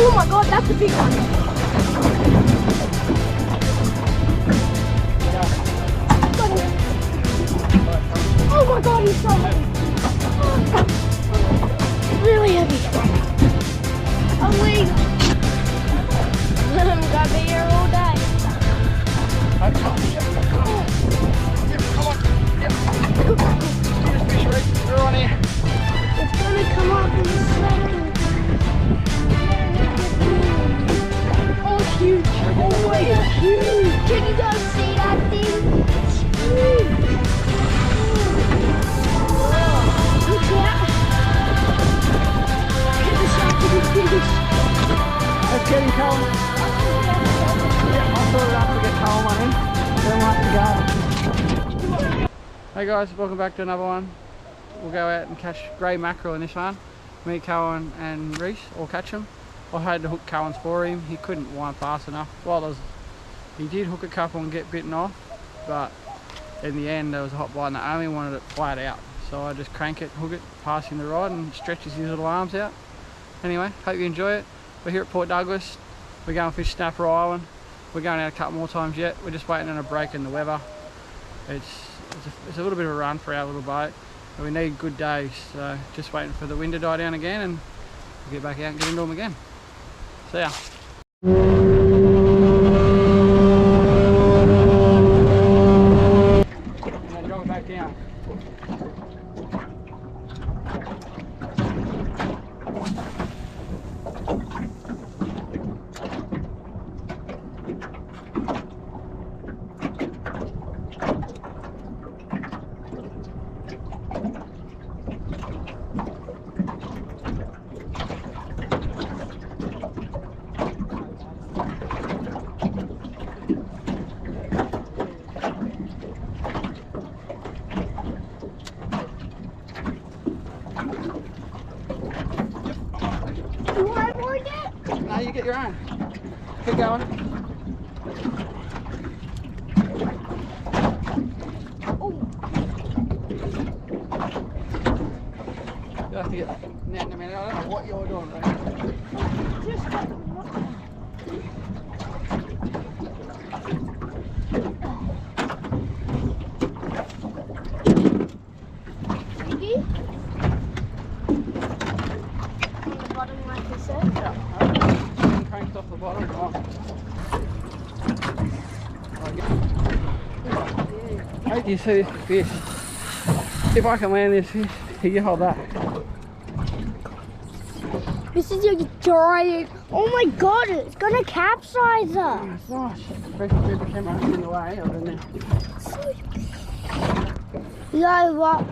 Oh my god, that's a big one. Got him. Oh my god, he's so heavy. Really heavy. Oh wait. I'm gonna be here all day. Come on. Yep. Fish, Rhys. We're on here. It's gonna come up in a second. Oh, it's huge. Oh, it's huge. Can you guys see that thing? It's huge. Look at that. Look at the size of this fish. Let's get him, Cohen. Yeah, I'll throw it up to get Cohen on him. Then we'll have to go. Hey guys, welcome back to another one. We'll go out and catch grey mackerel in this one. Me, Cohen and Rhys all catch them. I had to hook Cohen's for him. He couldn't wind fast enough. Well, he did hook a couple and get bitten off, but in the end there was a hot bite and I only wanted it flat out. So I just crank it, hook it, pass him the rod and stretches his little arms out. Anyway, hope you enjoy it. We're here at Port Douglas. We're going to fish Snapper Island. We're going out a couple more times yet. We're just waiting on a break in the weather. It's a little bit of a run for our little boat. But we need good days, so just waiting for the wind to die down again and we'll get back out and get into them again. See ya. And then drop it back down. You want more yet? No, you get your own. Keep going. Oh. You'll have to get net in a minute. I don't know what you're doing, right? Just Biggie? On the bottom, like you said? Yeah. Cranked off the bottom. Oh. How do you see this fish? If I can land this fish, you hold that. This is a giant. Oh my god, it's gonna capsize us. Oh, it's nice. Especially the camera in the way of it. You got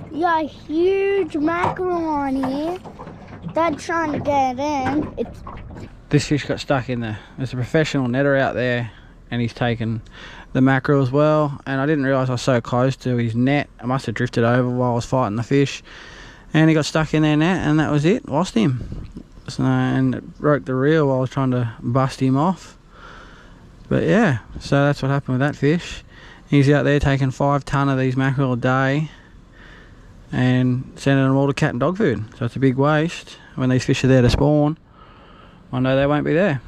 a huge mackerel on here. That's trying to get in. This fish got stuck in there. There's a professional netter out there and he's taken the mackerel as well, and I didn't realise I was so close to his net. I must have drifted over while I was fighting the fish and he got stuck in their net and that was it. Lost him. So, and it broke the reel while I was trying to bust him off. But yeah, so that's what happened with that fish. He's out there taking 5 ton of these mackerel a day and sending them all to cat and dog food. So it's a big waste. When these fish are there to spawn, I know they won't be there.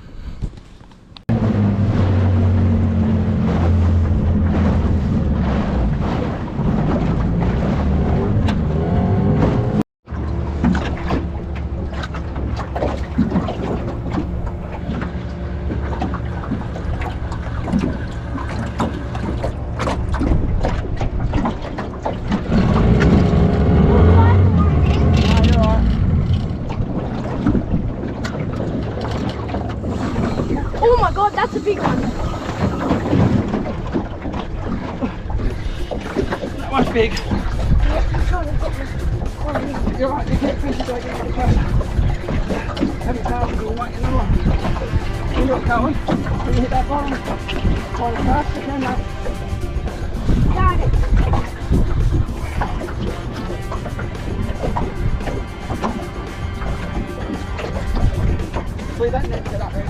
Oh my god, that's a big one. That one's big. I'm trying to get this. You're right, you get fish so I get up close. Have it cast, you'll wait another one. Here you're going. Can you hit that bottom? Hold it fast, you can, mate. Got it. See that net set up there.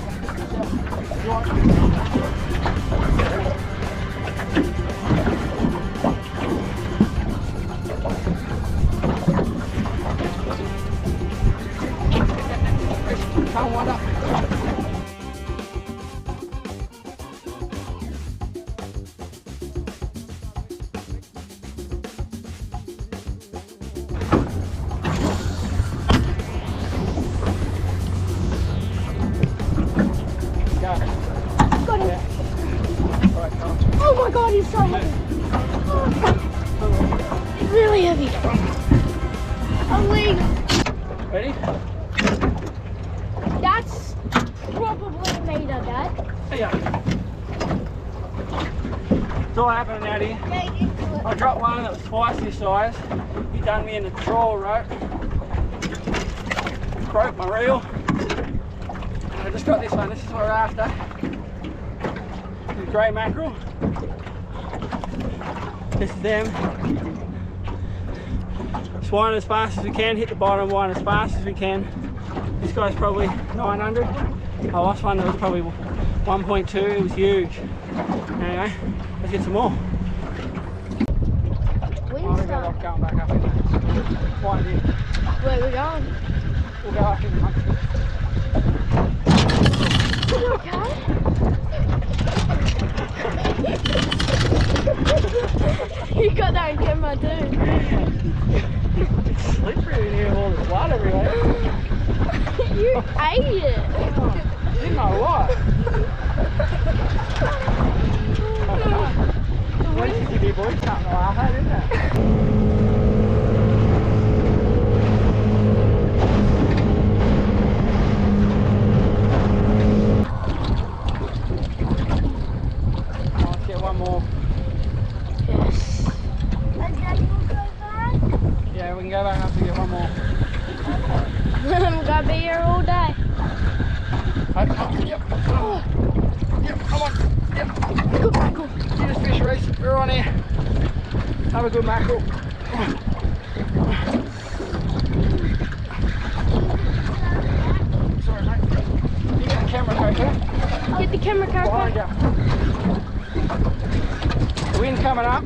Can't wind up. Illegal. Ready? That's probably a meter, Dad. Yeah. It's all happening out here. Get into it. I dropped one that was twice this size. He done me in the trawl rope. Broke my reel. And I just got this one. This is what we're after. The grey mackerel. This is them. Just wind as fast as we can, hit the bottom, wind as fast as we can. This guy's probably 900. I lost one that was probably 1.2, it was huge. Anyway, let's get some more. Wind's Going back up in there. Wind in. Where are we going? We'll go up in the country. Are you okay? You got that on camera too. It's slippery in here with all this blood everywhere. You ate it. Didn't know what. What did you do, boys? Something to laugh at, isn't it? Let's get one more. Yes. And then we'll go back. Yeah, we can go back up and get one more. We're gonna be here all day. Yep. Yep, come on. Yep. Good mackerel. Get this fish, Rhys. We're on here. Have a good mackerel. Sorry, mate. You get the camera, Cohen. Get the camera car. Behind you. The wind's coming up.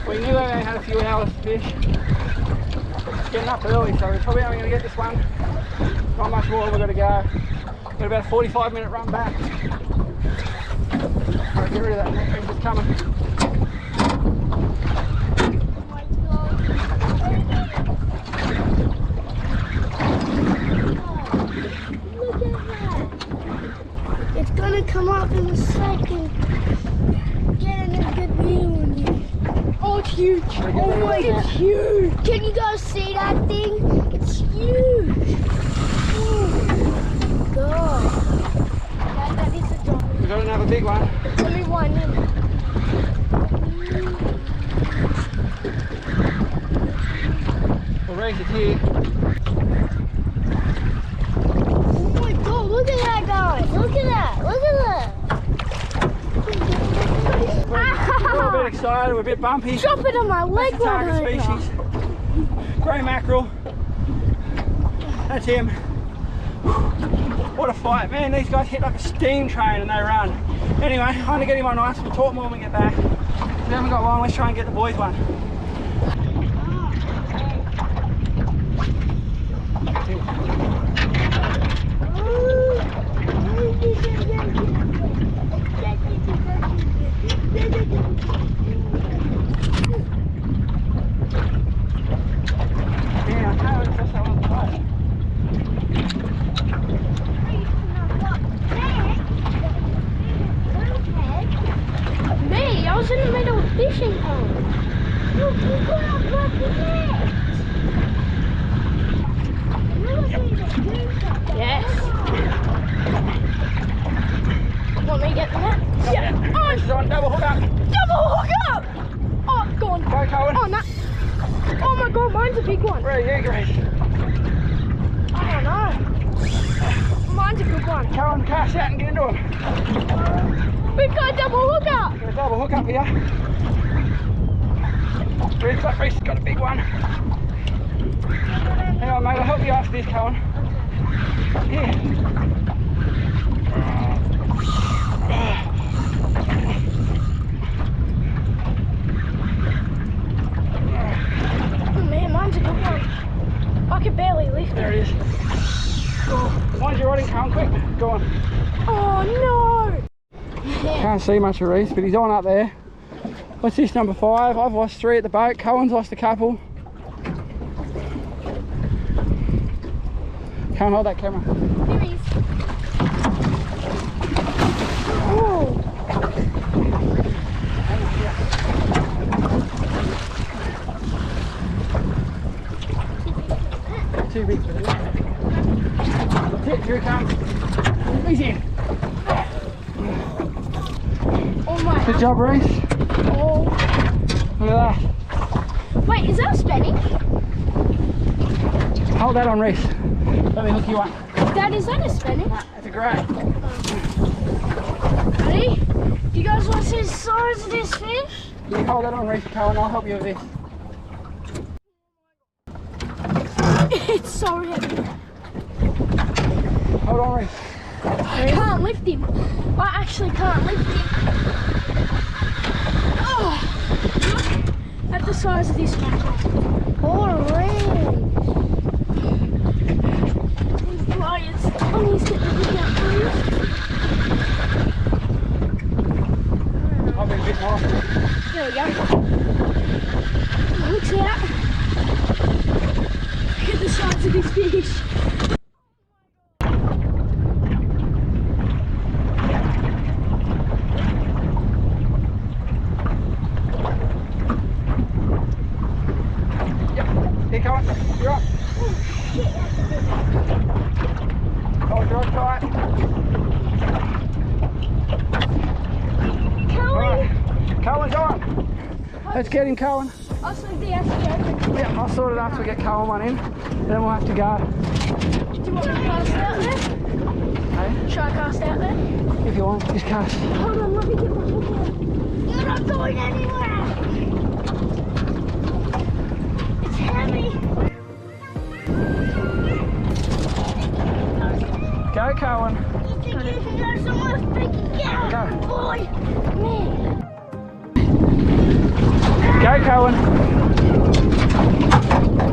We knew we only had a few hours to fish. It's getting up early, so we're probably only going to get this one. Not much more, we've got to go. Got about a 45-minute run back. Alright, get rid of that net, it's just coming. Look at that. It's gonna come up in a second. Getting a good view on you. Oh, it's huge. Oh my, it's huge. Can you guys see that thing? It's huge. Oh God. That is a drop. We've got another big one. Let me wind in. Well, Rhys is here. Oh my God, look at that, guys. Look at that. Look at that. We're a bit excited, we're a bit bumpy. Drop it on my leg. That's the target species. Grey mackerel. That's him. What a fight, man. These guys hit like a steam train and they run. Anyway, I'm going to get him on ice. We'll talk more when we get back. We haven't got long. Let's try and get the boys one. Yeah, I can't wait to that one fight. Me? I was in the middle of fishing pond. Look, you got a bucket net. Yes. Want me to get the net? Yeah. Oh, This is on double hook up. double hook up! Oh, go on. Go, Cohen. Oh, no. Oh my God, mine's a big one. Where are you, Grace? I don't know. Mine's a good one. Cohen, cast out and get into him. We've got a double hook up. Got a double hook up here. Reese has got a big one. Hang on, mate, I'll help you after this, Cohen. Here. Oh man, mine's a good one. I can barely lift There it. it is. Oh, mind you riding, Cohen, quick. Go on. Oh no! Can't see much of Reese, but he's on up there. What's this, number 5? I've lost 3 at the boat. Cohen's lost a couple. Can't hold that camera. Here he is. Oh. Not too big for the net. That's it, here he comes. He's in. Oh my. Good job, Rhys. Oh. Look at that. Wait, is that a spinning? Hold that on, Rhys. Let me hook you up. Dad, is that a spinning? That's a great. Ready? Do you guys want to see the size of this fish? You hold that on, Rhys, Cohen. I'll help you with this. It's so heavy. Hold on, Rhys. I can't lift him. I actually can't lift him. Oh, look at the size of this mackerel. Holy! These lions. I need to get the hook out, please. I'll be a bit more. There we go. Hook's out. Look at the size of this fish. Here, Cohen. You're up. Hold your rod tight. Cohen! Cohen's on. Let's get him, Cohen. I'll sort the after. Yeah, I'll sort it after we get Cohen one in. Then we'll have to go. Do you want me to cast out there? Hey? Should I cast out there? If you want, just cast. Hold on, let me get my hook out. You're not going anywhere! It's heavy! Go, Cohen. You think you can go somewhere freaking get Go. boy? Man. Go, Cohen.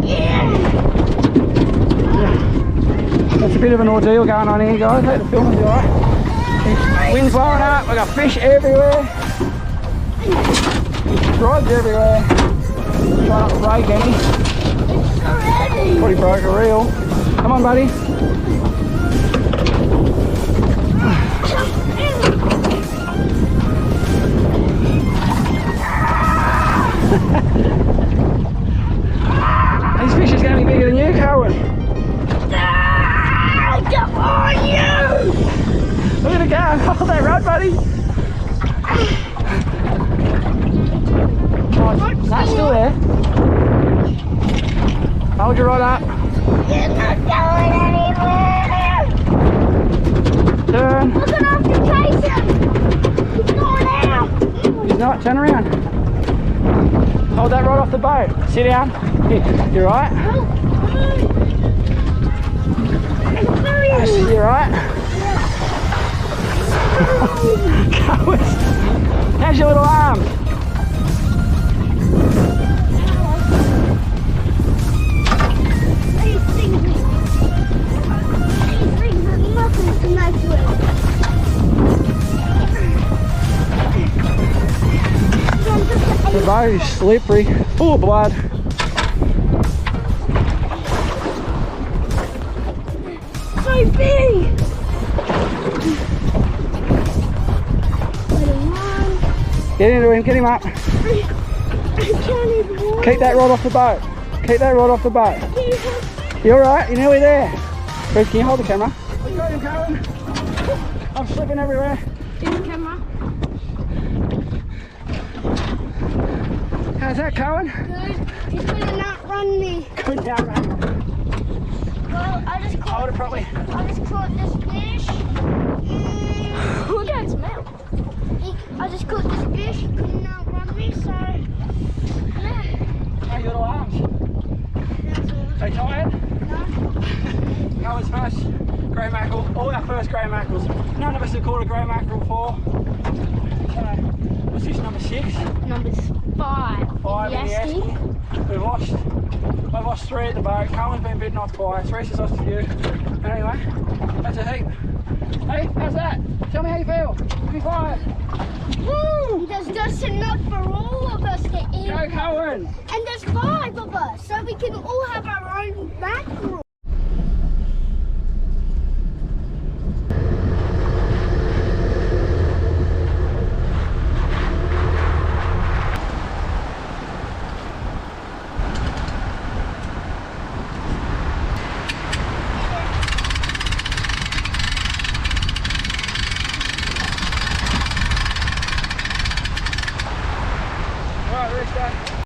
Yeah! That's a bit of an ordeal going on here, guys. Hope the film will be alright. Wind's blowing up. We've got fish everywhere. Rods everywhere. Try not to break any. It's so heavy! Probably broke a reel. Come on, buddy. These fish is going to be bigger than you, Cohen. Come on, you! Look at it go. Hold that rod, buddy. Oh, that's still there. Hold your rod up. You're not going anywhere! Turn. We're gonna have to chase him! He's going out! He's not. Turn around. Hold that rod off the boat. Sit down. Here. You alright? You alright? How's your little arm? These things are nothing to mess with. The boat is slippery, full of blood. So big! Get into him, get him up. I can't even walk. Keep that rod off the boat. Keep that rod off the boat. You alright? You're nearly there. Bruce, can you hold the camera? We got him, Cohen. I'm slipping everywhere. In the camera. How's that, Cohen? Good. He's gonna not run me. Good now, mate. Well, I just Hold it properly. caught this fish. Look at its mouth. I just caught this fish. He couldn't outrun me, so yeah. How are your little arms? Are you tired? No. Cohen's first grey mackerel. All our first grey mackerels. None of us have caught a grey mackerel before. So, what's this, number 6? Number's 5. 5 in the esky. I've lost 3 at the boat. Cohen's been bitten off twice. Rhys has lost a few. But anyway, that's a heap. Hey, how's that? Tell me how you feel. Give me 5. Woo! There's just enough for all of us to eat. Go, Cohen! And there's 5 of us, so we can all have our own mackerel.